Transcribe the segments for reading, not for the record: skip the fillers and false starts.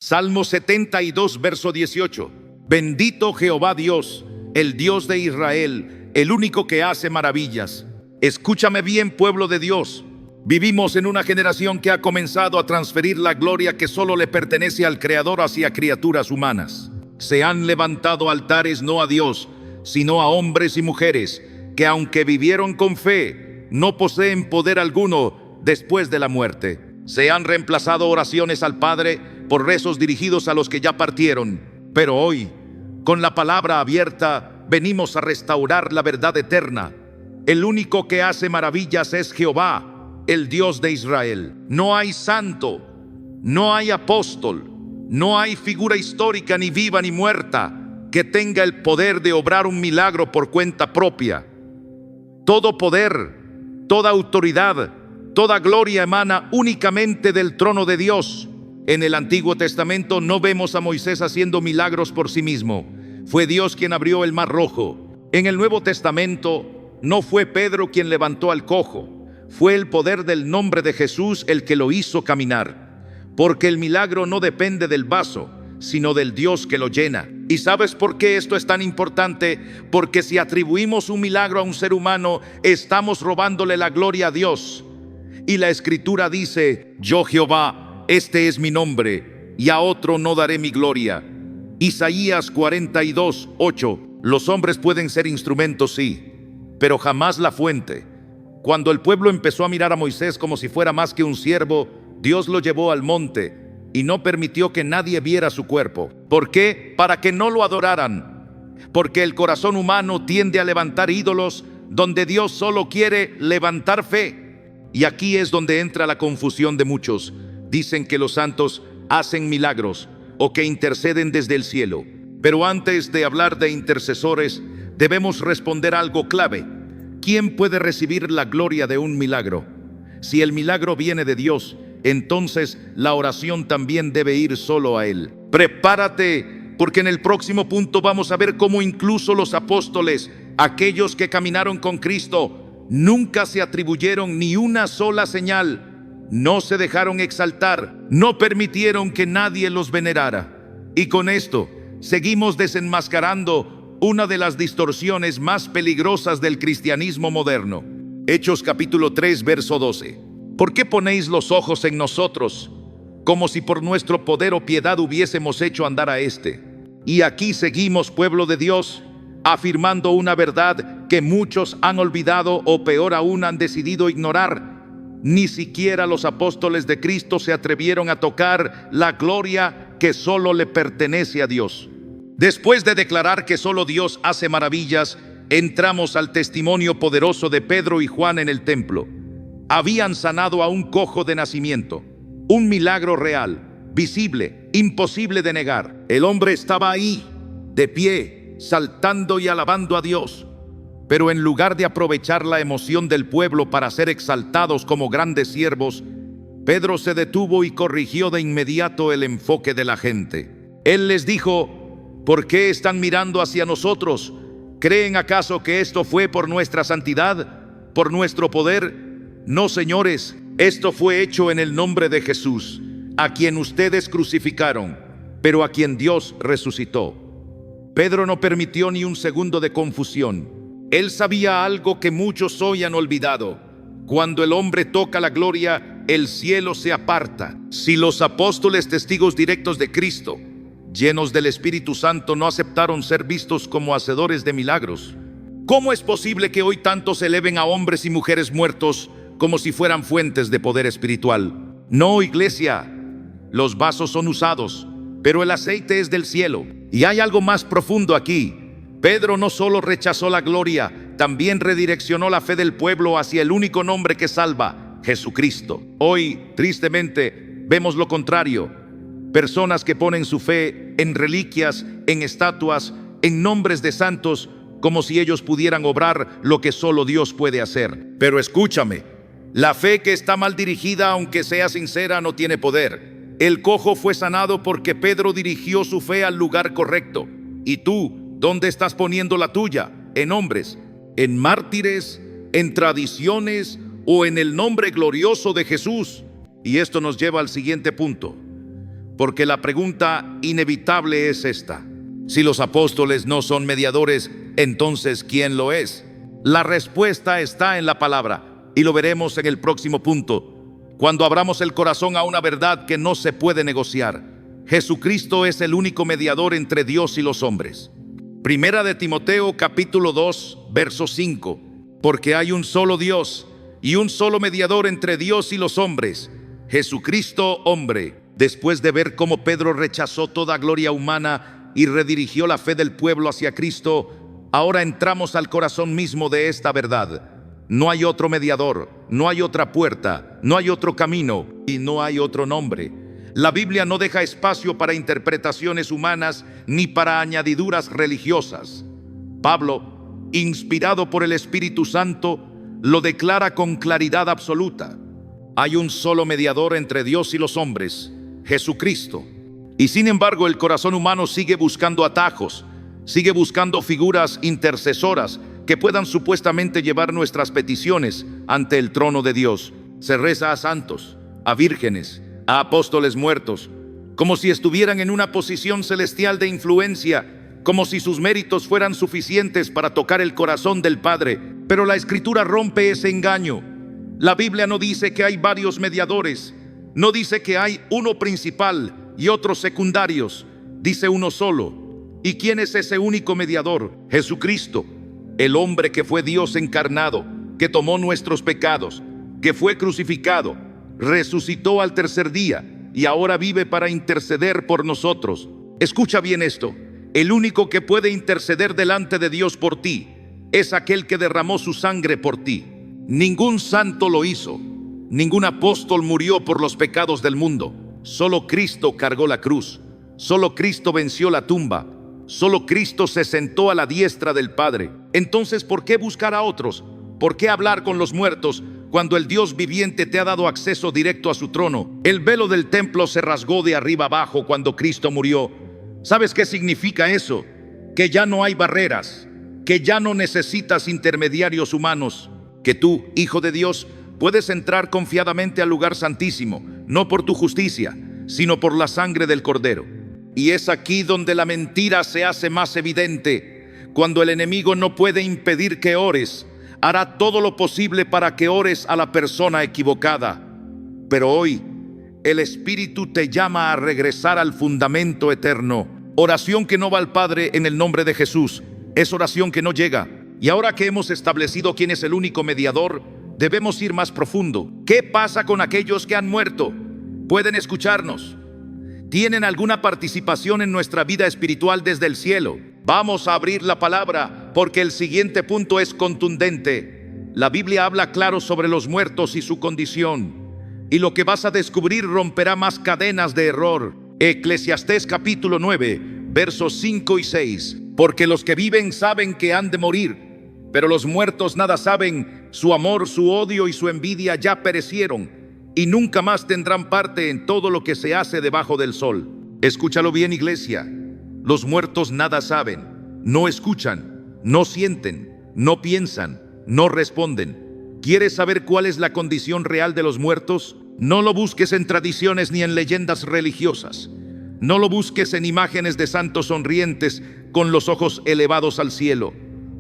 Salmo 72, verso 18. Bendito Jehová Dios, el Dios de Israel, el único que hace maravillas. Escúchame bien, pueblo de Dios. Vivimos en una generación que ha comenzado a transferir la gloria que solo le pertenece al Creador hacia criaturas humanas. Se han levantado altares no a Dios, sino a hombres y mujeres que, aunque vivieron con fe, no poseen poder alguno después de la muerte. Se han reemplazado oraciones al Padre por rezos dirigidos a los que ya partieron. Pero hoy, con la palabra abierta, venimos a restaurar la verdad eterna. El único que hace maravillas es Jehová, el Dios de Israel. No hay santo, no hay apóstol, no hay figura histórica ni viva ni muerta que tenga el poder de obrar un milagro por cuenta propia. Todo poder, toda autoridad, toda gloria emana únicamente del trono de Dios. En el Antiguo Testamento no vemos a Moisés haciendo milagros por sí mismo. Fue Dios quien abrió el Mar Rojo. En el Nuevo Testamento no fue Pedro quien levantó al cojo. Fue el poder del nombre de Jesús el que lo hizo caminar. Porque el milagro no depende del vaso, sino del Dios que lo llena. ¿Y sabes por qué esto es tan importante? Porque si atribuimos un milagro a un ser humano, estamos robándole la gloria a Dios. Y la Escritura dice: yo Jehová, este es mi nombre, y a otro no daré mi gloria. Isaías 42, 8. Los hombres pueden ser instrumentos, sí, pero jamás la fuente. Cuando el pueblo empezó a mirar a Moisés como si fuera más que un siervo, Dios lo llevó al monte y no permitió que nadie viera su cuerpo. ¿Por qué? Para que no lo adoraran. Porque el corazón humano tiende a levantar ídolos donde Dios solo quiere levantar fe. Y aquí es donde entra la confusión de muchos. Dicen que los santos hacen milagros o que interceden desde el cielo. Pero antes de hablar de intercesores, debemos responder algo clave. ¿Quién puede recibir la gloria de un milagro? Si el milagro viene de Dios, entonces la oración también debe ir solo a Él. Prepárate, porque en el próximo punto vamos a ver cómo incluso los apóstoles, aquellos que caminaron con Cristo, nunca se atribuyeron ni una sola señal. No se dejaron exaltar, no permitieron que nadie los venerara. Y con esto seguimos desenmascarando una de las distorsiones más peligrosas del cristianismo moderno. Hechos capítulo 3, verso 12. ¿Por qué ponéis los ojos en nosotros, como si por nuestro poder o piedad hubiésemos hecho andar a este? Y aquí seguimos, pueblo de Dios, afirmando una verdad que muchos han olvidado o peor aún han decidido ignorar. Ni siquiera los apóstoles de Cristo se atrevieron a tocar la gloria que solo le pertenece a Dios. Después de declarar que solo Dios hace maravillas, entramos al testimonio poderoso de Pedro y Juan en el templo. Habían sanado a un cojo de nacimiento, un milagro real, visible, imposible de negar. El hombre estaba ahí, de pie, saltando y alabando a Dios. Pero en lugar de aprovechar la emoción del pueblo para ser exaltados como grandes siervos, Pedro se detuvo y corrigió de inmediato el enfoque de la gente. Él les dijo: ¿por qué están mirando hacia nosotros? ¿Creen acaso que esto fue por nuestra santidad, por nuestro poder? No, señores, esto fue hecho en el nombre de Jesús, a quien ustedes crucificaron, pero a quien Dios resucitó. Pedro no permitió ni un segundo de confusión. Él sabía algo que muchos hoy han olvidado. Cuando el hombre toca la gloria, el cielo se aparta. Si los apóstoles, testigos directos de Cristo, llenos del Espíritu Santo, no aceptaron ser vistos como hacedores de milagros, ¿cómo es posible que hoy tantos eleven a hombres y mujeres muertos como si fueran fuentes de poder espiritual? No, iglesia, los vasos son usados, pero el aceite es del cielo. Y hay algo más profundo aquí. Pedro no solo rechazó la gloria, también redireccionó la fe del pueblo hacia el único nombre que salva, Jesucristo. Hoy, tristemente, vemos lo contrario. Personas que ponen su fe en reliquias, en estatuas, en nombres de santos, como si ellos pudieran obrar lo que solo Dios puede hacer. Pero escúchame, la fe que está mal dirigida, aunque sea sincera, no tiene poder. El cojo fue sanado porque Pedro dirigió su fe al lugar correcto. ¿Y tú? ¿Dónde estás poniendo la tuya? ¿En hombres, en mártires, en tradiciones o en el nombre glorioso de Jesús? Y esto nos lleva al siguiente punto. porque la pregunta inevitable es esta: si los apóstoles no son mediadores, entonces ¿quién lo es? La respuesta está en la palabra, y lo veremos en el próximo punto, cuando abramos el corazón a una verdad que no se puede negociar. Jesucristo es el único mediador entre Dios y los hombres. Primera de Timoteo capítulo 2, verso 5. Porque hay un solo Dios y un solo mediador entre Dios y los hombres, Jesucristo hombre. Después de ver cómo Pedro rechazó toda gloria humana y redirigió la fe del pueblo hacia Cristo, ahora entramos al corazón mismo de esta verdad. No hay otro mediador, no hay otra puerta, no hay otro camino y no hay otro nombre. La Biblia no deja espacio para interpretaciones humanas ni para añadiduras religiosas. Pablo, inspirado por el Espíritu Santo, lo declara con claridad absoluta. Hay un solo mediador entre Dios y los hombres, Jesucristo. Y sin embargo, el corazón humano sigue buscando atajos, sigue buscando figuras intercesoras que puedan supuestamente llevar nuestras peticiones ante el trono de Dios. Se reza a santos, a vírgenes, a apóstoles muertos, como si estuvieran en una posición celestial de influencia, como si sus méritos fueran suficientes para tocar el corazón del Padre. Pero la Escritura rompe ese engaño. La Biblia no dice que hay varios mediadores, no dice que hay uno principal y otros secundarios, dice uno solo. ¿Y quién es ese único mediador? Jesucristo, el hombre que fue Dios encarnado, que tomó nuestros pecados, que fue crucificado, resucitó al tercer día y ahora vive para interceder por nosotros. Escucha bien esto: el único que puede interceder delante de Dios por ti es aquel que derramó su sangre por ti. Ningún santo lo hizo, ningún apóstol murió por los pecados del mundo. Solo Cristo cargó la cruz, solo Cristo venció la tumba, solo Cristo se sentó a la diestra del Padre. Entonces, ¿por qué buscar a otros? ¿Por qué hablar con los muertos cuando el Dios viviente te ha dado acceso directo a su trono? El velo del templo se rasgó de arriba abajo cuando Cristo murió. ¿Sabes qué significa eso? Que ya no hay barreras, que ya no necesitas intermediarios humanos, que tú, hijo de Dios, puedes entrar confiadamente al lugar santísimo, no por tu justicia, sino por la sangre del Cordero. Y es aquí donde la mentira se hace más evidente. Cuando el enemigo no puede impedir que ores, hará todo lo posible para que ores a la persona equivocada. Pero hoy, el Espíritu te llama a regresar al fundamento eterno. Oración que no va al Padre en el nombre de Jesús es oración que no llega. Y ahora que hemos establecido quién es el único mediador, debemos ir más profundo. ¿Qué pasa con aquellos que han muerto? ¿Pueden escucharnos? ¿Tienen alguna participación en nuestra vida espiritual desde el cielo? Vamos a abrir la palabra porque el siguiente punto es contundente. La Biblia habla claro sobre los muertos y su condición, y lo que vas a descubrir romperá más cadenas de error. Eclesiastés capítulo 9, versos 5 y 6. Porque los que viven saben que han de morir, pero los muertos nada saben. Su amor, su odio y su envidia ya perecieron, y nunca más tendrán parte en todo lo que se hace debajo del sol. Escúchalo bien, iglesia. Los muertos nada saben, no escuchan, no sienten, no piensan, no responden. ¿Quieres saber cuál es la condición real de los muertos? No lo busques en tradiciones ni en leyendas religiosas. No lo busques en imágenes de santos sonrientes con los ojos elevados al cielo.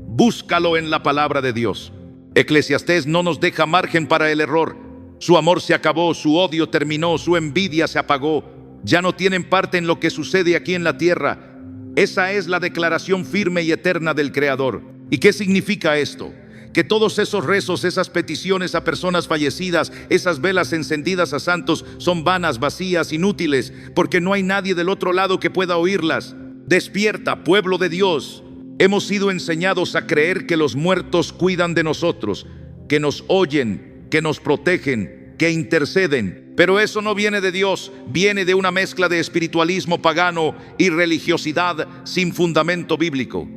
Búscalo en la palabra de Dios. Eclesiastés no nos deja margen para el error. Su amor se acabó, su odio terminó, su envidia se apagó. Ya no tienen parte en lo que sucede aquí en la tierra. Esa es la declaración firme y eterna del Creador. ¿Y qué significa esto? Que todos esos rezos, esas peticiones a personas fallecidas, esas velas encendidas a santos son vanas, vacías, inútiles, porque no hay nadie del otro lado que pueda oírlas. Despierta, pueblo de Dios. Hemos sido enseñados a creer que los muertos cuidan de nosotros, que nos oyen, que nos protegen, que interceden. Pero eso no viene de Dios, viene de una mezcla de espiritualismo pagano y religiosidad sin fundamento bíblico.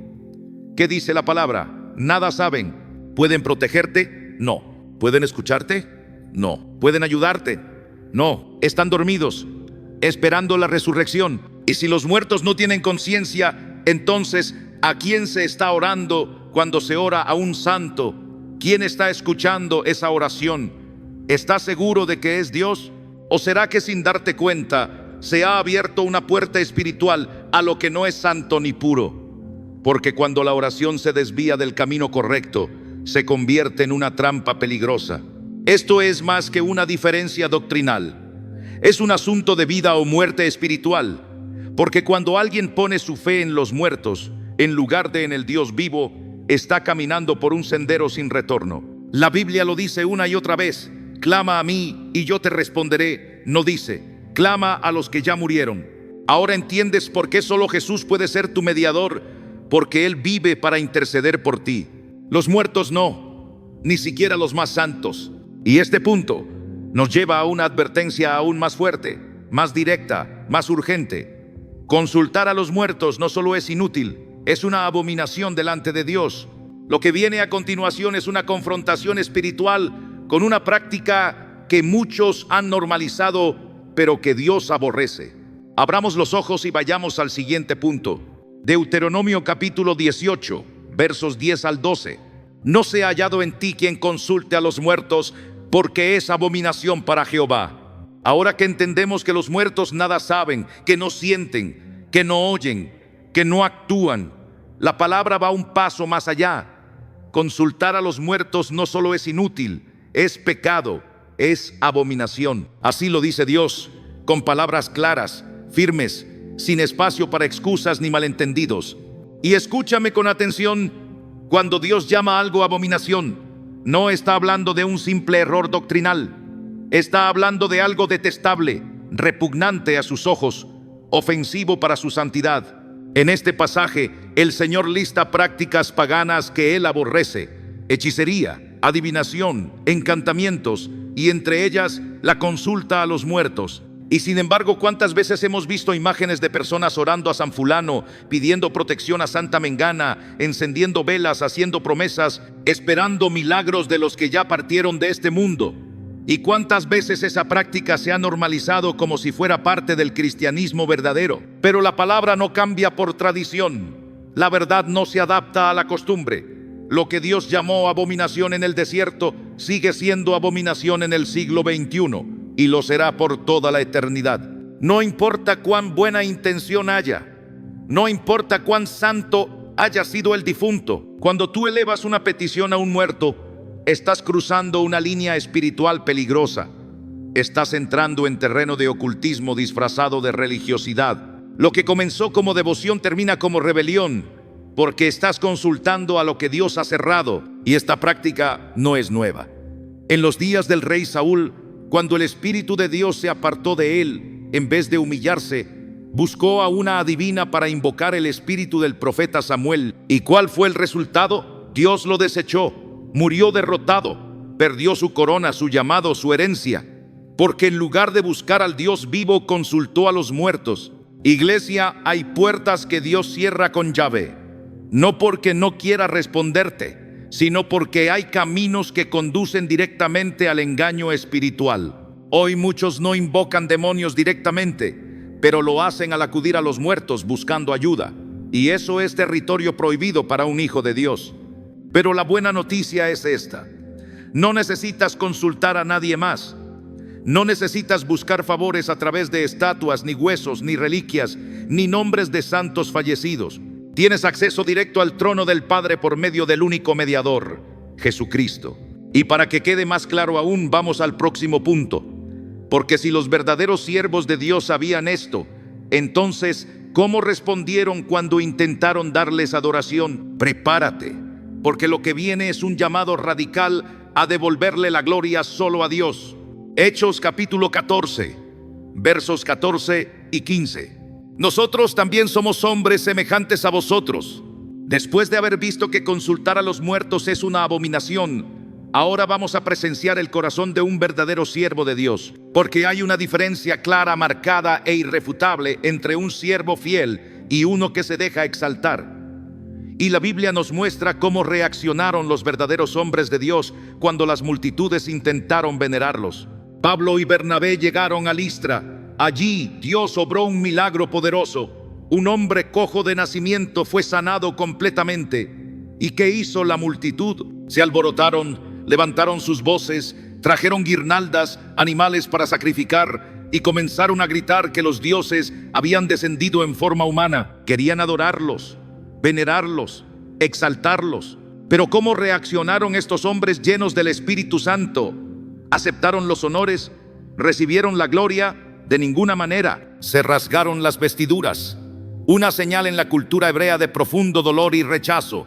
¿Qué dice la palabra? Nada saben. ¿Pueden protegerte? No. ¿Pueden escucharte? No. ¿Pueden ayudarte? No. Están dormidos, esperando la resurrección. Y si los muertos no tienen conciencia, entonces, ¿a quién se está orando cuando se ora a un santo? ¿Quién está escuchando esa oración? ¿Estás seguro de que es Dios? ¿O será que sin darte cuenta, se ha abierto una puerta espiritual a lo que no es santo ni puro. Porque cuando la oración se desvía del camino correcto, se convierte en una trampa peligrosa. Esto es más que una diferencia doctrinal. Es un asunto de vida o muerte espiritual. Porque cuando alguien pone su fe en los muertos, en lugar de en el Dios vivo, está caminando por un sendero sin retorno. La Biblia lo dice una y otra vez: clama a mí y yo te responderé. No dice, clama a los que ya murieron. Ahora entiendes por qué solo Jesús puede ser tu mediador, porque Él vive para interceder por ti. Los muertos no, ni siquiera los más santos. Y este punto nos lleva a una advertencia aún más fuerte, más directa, más urgente. Consultar a los muertos no solo es inútil, es una abominación delante de Dios. Lo que viene a continuación es una confrontación espiritual con una práctica que muchos han normalizado, pero que Dios aborrece. Abramos los ojos y vayamos al siguiente punto. Deuteronomio capítulo 18, versos 10 al 12. No se ha hallado en ti quien consulte a los muertos, porque es abominación para Jehová. Ahora que entendemos que los muertos nada saben, que no sienten, que no oyen, que no actúan, la palabra va un paso más allá. Consultar a los muertos no solo es inútil, es pecado, es abominación. Así lo dice Dios, con palabras claras, firmes, sin espacio para excusas ni malentendidos. Y escúchame con atención: cuando Dios llama algo abominación, no está hablando de un simple error doctrinal. Está hablando de algo detestable, repugnante a sus ojos, ofensivo para su santidad. En este pasaje, el Señor lista prácticas paganas que Él aborrece: hechicería, adivinación, encantamientos, y entre ellas la consulta a los muertos. Y sin embargo, ¿cuántas veces hemos visto imágenes de personas orando a San Fulano, pidiendo protección a Santa Mengana, encendiendo velas, haciendo promesas, esperando milagros de los que ya partieron de este mundo? ¿Y cuántas veces esa práctica se ha normalizado como si fuera parte del cristianismo verdadero? Pero la palabra no cambia por tradición. La verdad no se adapta a la costumbre. Lo que Dios llamó abominación en el desierto sigue siendo abominación en el siglo XXI. Y lo será por toda la eternidad. No importa cuán buena intención haya, no importa cuán santo haya sido el difunto, cuando tú elevas una petición a un muerto, estás cruzando una línea espiritual peligrosa. Estás entrando en terreno de ocultismo disfrazado de religiosidad. Lo que comenzó como devoción termina como rebelión, porque estás consultando a lo que Dios ha cerrado, y esta práctica no es nueva. En los días del rey Saúl, cuando el Espíritu de Dios se apartó de él, en vez de humillarse, buscó a una adivina para invocar el espíritu del profeta Samuel. ¿Y cuál fue el resultado? Dios lo desechó, murió derrotado, perdió su corona, su llamado, su herencia, porque en lugar de buscar al Dios vivo, consultó a los muertos. Iglesia, hay puertas que Dios cierra con llave, no porque no quiera responderte, sino porque hay caminos que conducen directamente al engaño espiritual. Hoy muchos no invocan demonios directamente, pero lo hacen al acudir a los muertos buscando ayuda, y eso es territorio prohibido para un hijo de Dios. Pero la buena noticia es esta: no necesitas consultar a nadie más. No necesitas buscar favores a través de estatuas, ni huesos, ni reliquias, ni nombres de santos fallecidos. Tienes acceso directo al trono del Padre por medio del único mediador, Jesucristo. Y para que quede más claro aún, vamos al próximo punto. Porque si los verdaderos siervos de Dios sabían esto, entonces, ¿cómo respondieron cuando intentaron darles adoración? Prepárate, porque lo que viene es un llamado radical a devolverle la gloria solo a Dios. Hechos capítulo 14, versos 14 y 15. Nosotros también somos hombres semejantes a vosotros. Después de haber visto que consultar a los muertos es una abominación, ahora vamos a presenciar el corazón de un verdadero siervo de Dios, porque hay una diferencia clara, marcada e irrefutable entre un siervo fiel y uno que se deja exaltar. Y la Biblia nos muestra cómo reaccionaron los verdaderos hombres de Dios cuando las multitudes intentaron venerarlos. Pablo y Bernabé llegaron a Listra. Allí Dios obró un milagro poderoso. Un hombre cojo de nacimiento fue sanado completamente. ¿Y qué hizo la multitud? Se alborotaron, levantaron sus voces, trajeron guirnaldas, animales para sacrificar, y comenzaron a gritar que los dioses habían descendido en forma humana. Querían adorarlos, venerarlos, exaltarlos. Pero ¿cómo reaccionaron estos hombres llenos del Espíritu Santo? ¿Aceptaron los honores? ¿Recibieron la gloria? De ninguna manera. Se rasgaron las vestiduras, una señal en la cultura hebrea de profundo dolor y rechazo,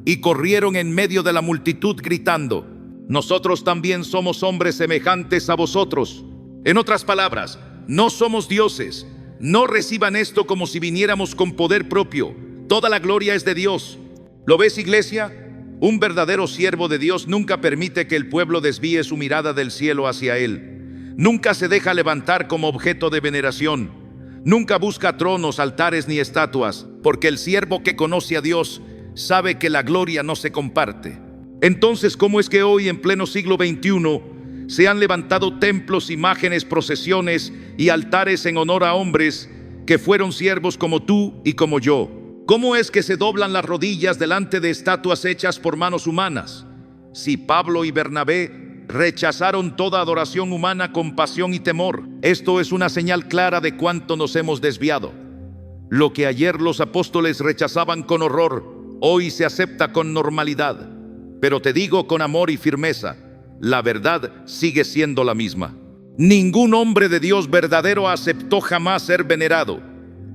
y corrieron en medio de la multitud gritando: nosotros también somos hombres semejantes a vosotros. En otras palabras, no somos dioses. No reciban esto como si viniéramos con poder propio. Toda la gloria es de Dios. ¿Lo ves, iglesia? Un verdadero siervo de Dios nunca permite que el pueblo desvíe su mirada del cielo hacia él. Nunca se deja levantar como objeto de veneración. Nunca busca tronos, altares ni estatuas, porque el siervo que conoce a Dios sabe que la gloria no se comparte. Entonces, ¿cómo es que hoy, en pleno siglo XXI, se han levantado templos, imágenes, procesiones y altares en honor a hombres que fueron siervos como tú y como yo? ¿Cómo es que se doblan las rodillas delante de estatuas hechas por manos humanas? Si Pablo y Bernabé rechazaron toda adoración humana con pasión y temor, esto es una señal clara de cuánto nos hemos desviado. Lo que ayer los apóstoles rechazaban con horror, hoy se acepta con normalidad. Pero te digo con amor y firmeza, la verdad sigue siendo la misma. Ningún hombre de Dios verdadero aceptó jamás ser venerado,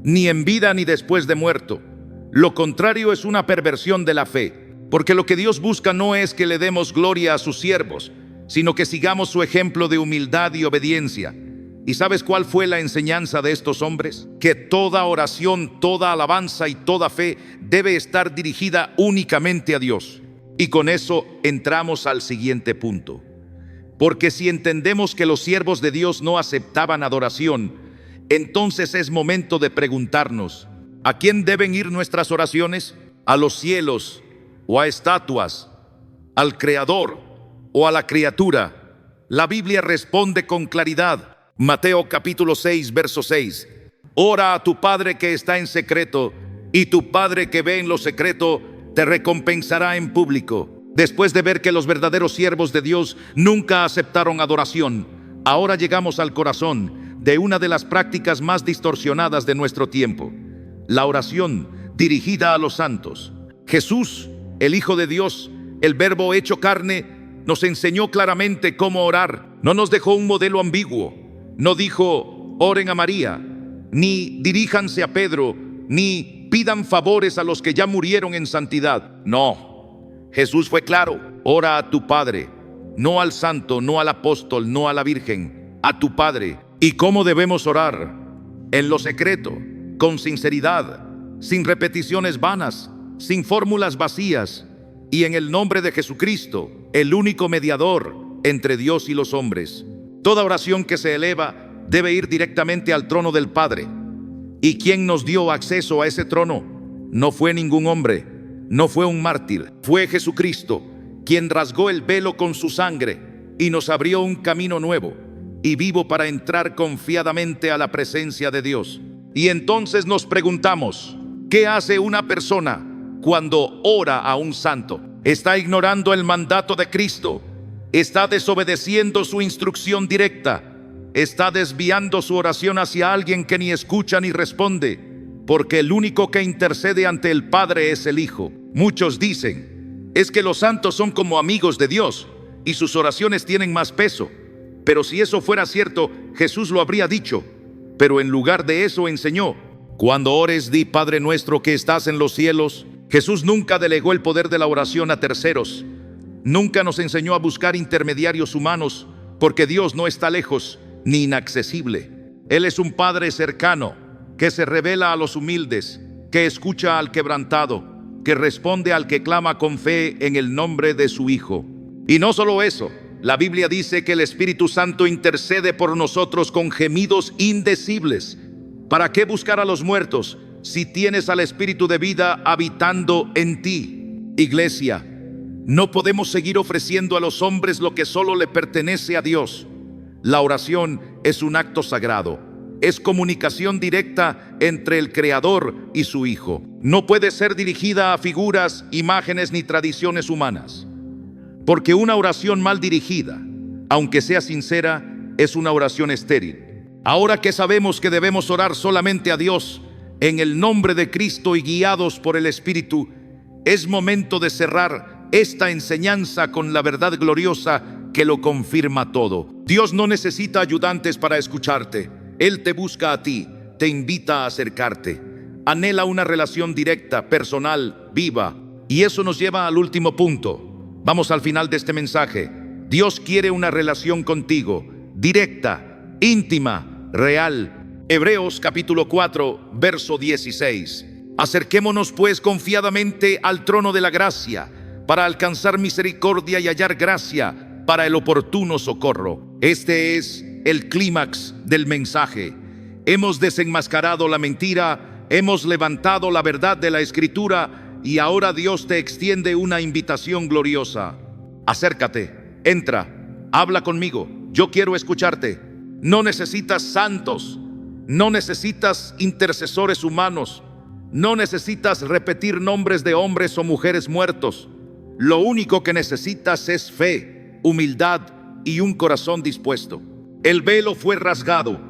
ni en vida ni después de muerto. Lo contrario es una perversión de la fe, porque lo que Dios busca no es que le demos gloria a sus siervos, sino que sigamos su ejemplo de humildad y obediencia. ¿Y sabes cuál fue la enseñanza de estos hombres? Que toda oración, toda alabanza y toda fe debe estar dirigida únicamente a Dios. Y con eso entramos al siguiente punto. Porque si entendemos que los siervos de Dios no aceptaban adoración, entonces es momento de preguntarnos: ¿a quién deben ir nuestras oraciones? ¿A los cielos o a estatuas? ¿Al Creador o a la criatura? La Biblia responde con claridad. Mateo capítulo 6, verso 6. Ora a tu Padre que está en secreto, y tu Padre que ve en lo secreto te recompensará en público. Después de ver que los verdaderos siervos de Dios nunca aceptaron adoración, ahora llegamos al corazón de una de las prácticas más distorsionadas de nuestro tiempo: la oración dirigida a los santos. Jesús, el Hijo de Dios, el Verbo hecho carne, nos enseñó claramente cómo orar. No nos dejó un modelo ambiguo. No dijo: oren a María, ni diríjanse a Pedro, ni pidan favores a los que ya murieron en santidad. No, Jesús fue claro: ora a tu Padre, no al santo, no al apóstol, no a la virgen, a tu Padre. ¿Y cómo debemos orar? En lo secreto, con sinceridad, sin repeticiones vanas, sin fórmulas vacías, y en el nombre de Jesucristo, el único mediador entre Dios y los hombres. Toda oración que se eleva debe ir directamente al trono del Padre. ¿Y quién nos dio acceso a ese trono? No fue ningún hombre, no fue un mártir, fue Jesucristo, quien rasgó el velo con su sangre y nos abrió un camino nuevo y vivo para entrar confiadamente a la presencia de Dios. Y entonces nos preguntamos: ¿qué hace una persona cuando ora a un santo? Está ignorando el mandato de Cristo, está desobedeciendo su instrucción directa, está desviando su oración hacia alguien que ni escucha ni responde, porque el único que intercede ante el Padre es el Hijo. Muchos dicen: es que los santos son como amigos de Dios y sus oraciones tienen más peso. Pero si eso fuera cierto, Jesús lo habría dicho. Pero en lugar de eso enseñó: cuando ores, di: Padre nuestro que estás en los cielos. Jesús nunca delegó el poder de la oración a terceros. Nunca nos enseñó a buscar intermediarios humanos, porque Dios no está lejos ni inaccesible. Él es un Padre cercano, que se revela a los humildes, que escucha al quebrantado, que responde al que clama con fe en el nombre de su Hijo. Y no solo eso, la Biblia dice que el Espíritu Santo intercede por nosotros con gemidos indecibles. ¿Para qué buscar a los muertos si tienes al Espíritu de vida habitando en ti? Iglesia, no podemos seguir ofreciendo a los hombres lo que solo le pertenece a Dios. La oración es un acto sagrado. Es comunicación directa entre el Creador y su Hijo. No puede ser dirigida a figuras, imágenes ni tradiciones humanas. Porque una oración mal dirigida, aunque sea sincera, es una oración estéril. Ahora que sabemos que debemos orar solamente a Dios en el nombre de Cristo y guiados por el Espíritu, es momento de cerrar esta enseñanza con la verdad gloriosa que lo confirma todo. Dios no necesita ayudantes para escucharte. Él te busca a ti, te invita a acercarte. Anhela una relación directa, personal, viva. Y eso nos lleva al último punto. Vamos al final de este mensaje. Dios quiere una relación contigo, directa, íntima, real. Hebreos capítulo 4, verso 16. Acerquémonos pues confiadamente al trono de la gracia, para alcanzar misericordia y hallar gracia para el oportuno socorro. Este es el clímax del mensaje. Hemos desenmascarado la mentira, hemos levantado la verdad de la Escritura y ahora Dios te extiende una invitación gloriosa. Acércate, entra, habla conmigo, yo quiero escucharte. No necesitas santos, no necesitas intercesores humanos, no necesitas repetir nombres de hombres o mujeres muertos. Lo único que necesitas es fe, humildad y un corazón dispuesto. El velo fue rasgado,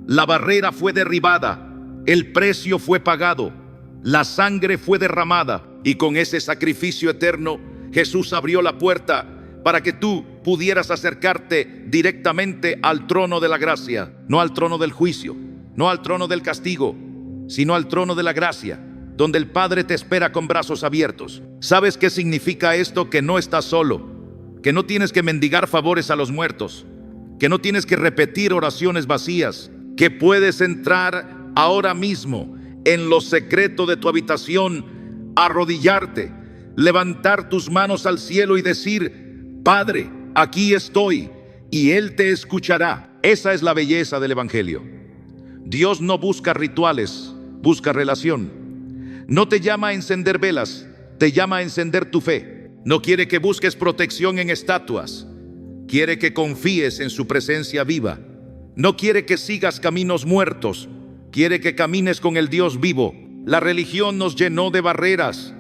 la barrera fue derribada, el precio fue pagado, la sangre fue derramada, y con ese sacrificio eterno Jesús abrió la puerta para que tú pudieras acercarte directamente al trono de la gracia, no al trono del juicio, no al trono del castigo, sino al trono de la gracia, donde el Padre te espera con brazos abiertos. ¿Sabes qué significa esto? Que no estás solo, que no tienes que mendigar favores a los muertos, que no tienes que repetir oraciones vacías, que puedes entrar ahora mismo en lo secreto de tu habitación, arrodillarte, levantar tus manos al cielo y decir: Padre, aquí estoy, y Él te escuchará. Esa es la belleza del Evangelio. Dios no busca rituales, busca relación. No te llama a encender velas, te llama a encender tu fe. No quiere que busques protección en estatuas, quiere que confíes en su presencia viva. No quiere que sigas caminos muertos, quiere que camines con el Dios vivo. La religión nos llenó de barreras,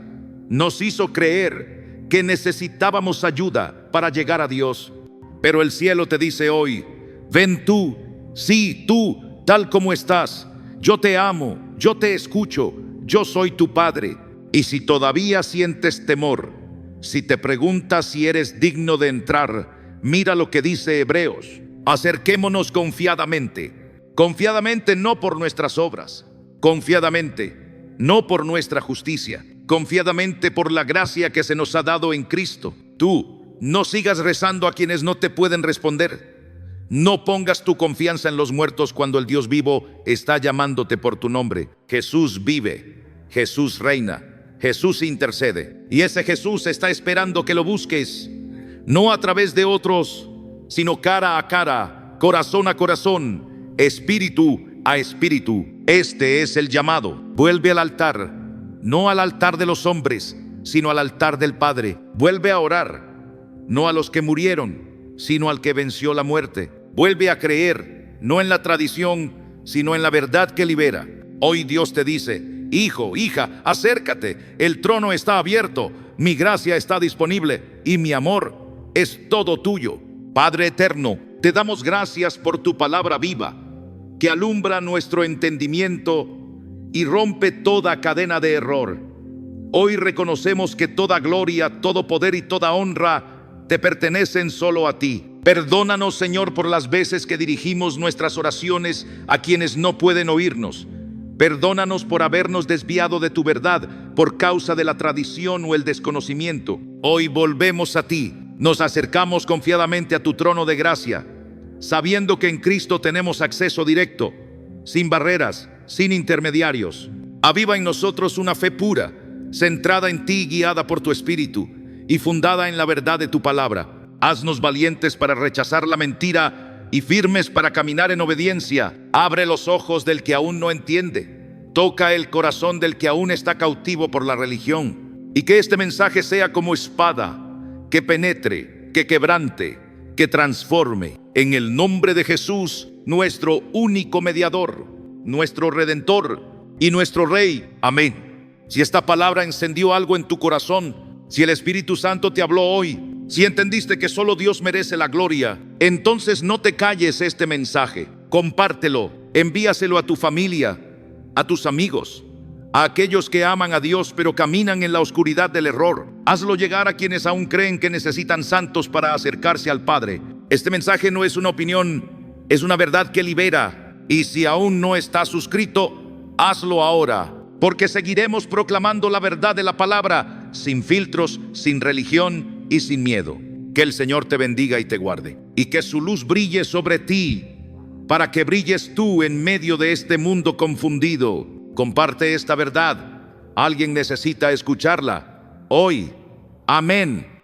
nos hizo creer que necesitábamos ayuda para llegar a Dios. Pero el cielo te dice hoy: ven tú, sí, tú, tal como estás. Yo te amo, yo te escucho, yo soy tu Padre. Y si todavía sientes temor, si te preguntas si eres digno de entrar, mira lo que dice Hebreos. Acerquémonos confiadamente. Confiadamente no por nuestras obras, confiadamente no por nuestra justicia, confiadamente por la gracia que se nos ha dado en Cristo. Tú no sigas rezando a quienes no te pueden responder. No pongas tu confianza en los muertos cuando el Dios vivo está llamándote por tu nombre. Jesús vive, Jesús reina, Jesús intercede. Y ese Jesús está esperando que lo busques, no a través de otros, sino cara a cara, corazón a corazón, espíritu a espíritu. Este es el llamado. Vuelve al altar, no al altar de los hombres, sino al altar del Padre. Vuelve a orar, no a los que murieron, sino al que venció la muerte. Vuelve a creer, no en la tradición, sino en la verdad que libera. Hoy Dios te dice: hijo, hija, acércate, el trono está abierto, mi gracia está disponible y mi amor es todo tuyo. Padre eterno, te damos gracias por tu palabra viva, que alumbra nuestro entendimiento y rompe toda cadena de error. Hoy reconocemos que toda gloria, todo poder y toda honra te pertenecen solo a ti. Perdónanos, Señor, por las veces que dirigimos nuestras oraciones a quienes no pueden oírnos. Perdónanos por habernos desviado de tu verdad por causa de la tradición o el desconocimiento. Hoy volvemos a ti, nos acercamos confiadamente a tu trono de gracia, sabiendo que en Cristo tenemos acceso directo, sin barreras, sin intermediarios. Aviva en nosotros una fe pura, centrada en ti, guiada por tu Espíritu y fundada en la verdad de tu palabra. Haznos valientes para rechazar la mentira y firmes para caminar en obediencia. Abre los ojos del que aún no entiende. Toca el corazón del que aún está cautivo por la religión. Y que este mensaje sea como espada, que penetre, que quebrante, que transforme. En el nombre de Jesús, nuestro único mediador, nuestro Redentor y nuestro Rey. Amén. Si esta palabra encendió algo en tu corazón, si el Espíritu Santo te habló hoy, si entendiste que solo Dios merece la gloria, entonces no te calles este mensaje. compártelo, envíaselo a tu familia, a tus amigos, a aquellos que aman a Dios pero caminan en la oscuridad del error. Hazlo llegar a quienes aún creen que necesitan santos para acercarse al Padre. Este mensaje no es una opinión, es una verdad que libera. Y si aún no estás suscrito, hazlo ahora, porque seguiremos proclamando la verdad de la palabra, sin filtros, sin religión y sin miedo. Que el Señor te bendiga y te guarde, y que su luz brille sobre ti, para que brilles tú en medio de este mundo confundido. Comparte esta verdad. Alguien necesita escucharla hoy. Amén.